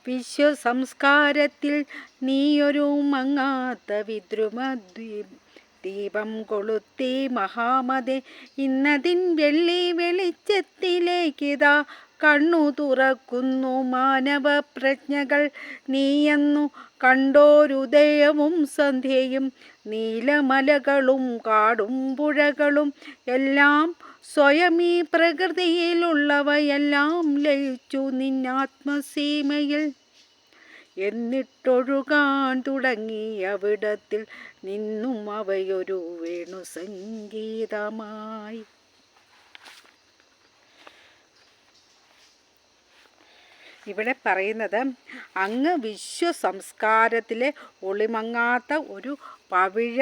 വിശ്വസംസ്കാരത്തിൽ നീയൊരു മങ്ങാത്ത ദീപം കൊളുത്തി മഹാമതേ. ഇന്നതിൻ വെള്ളി വെളിച്ചത്തിലേക്കിതാ കണ്ണു തുറക്കുന്നു മാനവ പ്രജ്ഞകൾ. നീയെന്നു കണ്ടോരുദയവും സന്ധ്യയും നീലമലകളും കാടും പുഴകളും എല്ലാം സ്വയമീ പ്രകൃതിയിലുള്ളവയെല്ലാം ലയിച്ചു നിന്നാത്മസീമയിൽ. എന്നിട്ടൊഴുകാൻ തുടങ്ങി അവിടത്തിൽ നിന്നും അവയൊരു വേണുസംഗീതമായി. ഇവിടെ പറയുന്നത് അങ്ങ് വിശ്വസംസ്കാരത്തിലെ ഒളിമങ്ങാത്ത ഒരു പവിഴ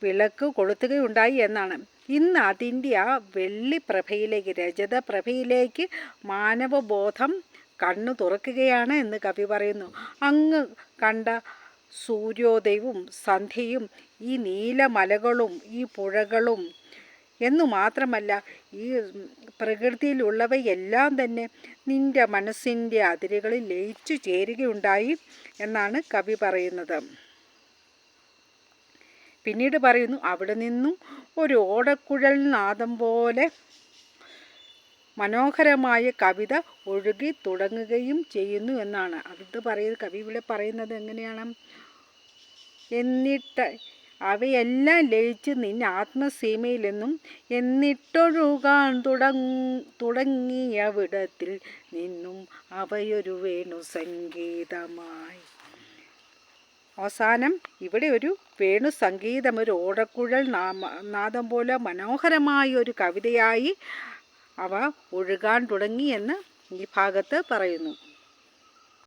വിളക്ക് കൊളുത്തുകയുണ്ടായി എന്നാണ്. ഇന്ന് അതിൻ്റെ ആ വെള്ളിപ്രഭയിലേക്ക്, രജതപ്രഭയിലേക്ക് മാനവബോധം കണ്ണു തുറക്കുകയാണ് എന്ന് കവി പറയുന്നു. അങ്ങ് കണ്ട സൂര്യോദയവും സന്ധ്യയും ഈ നീലമലകളും ഈ പുഴകളും എന്നു മാത്രമല്ല ഈ പ്രകൃതിയിലുള്ളവയെല്ലാം തന്നെ നിൻ്റെ മനസ്സിൻ്റെ അതിരുകളിൽ ലയിച്ചു ചേരുകയുണ്ടായി എന്നാണ് കവി പറയുന്നത്. പിന്നീട് പറയുന്നു, അവിടെ നിന്നും ഒരു ഓടക്കുഴൽ നാദം പോലെ മനോഹരമായ കവിത ഒഴുകി തുടങ്ങുകയും ചെയ്യുന്നു എന്നാണ്. അത് കവി ഇവിടെ പറയുന്നത് എങ്ങനെയാണ്? എന്നിട്ട് അവയെല്ലാം ലയിച്ച് നിന്നെ ആത്മസീമയിൽ നിന്നും എന്നിട്ടൊഴുകാൻ തുടങ്ങിയവിടത്തിൽ നിന്നും അവയൊരു വേണുസംഗീതമായി. അവസാനം ഇവിടെ ഒരു വേണുസംഗീതം, ഒരു ഓടക്കുഴൽ നാദം പോലെ മനോഹരമായ ഒരു കവിതയായി അവ ഒഴുകാൻ തുടങ്ങി എന്ന് ഈ ഭാഗത്ത് പറയുന്നു.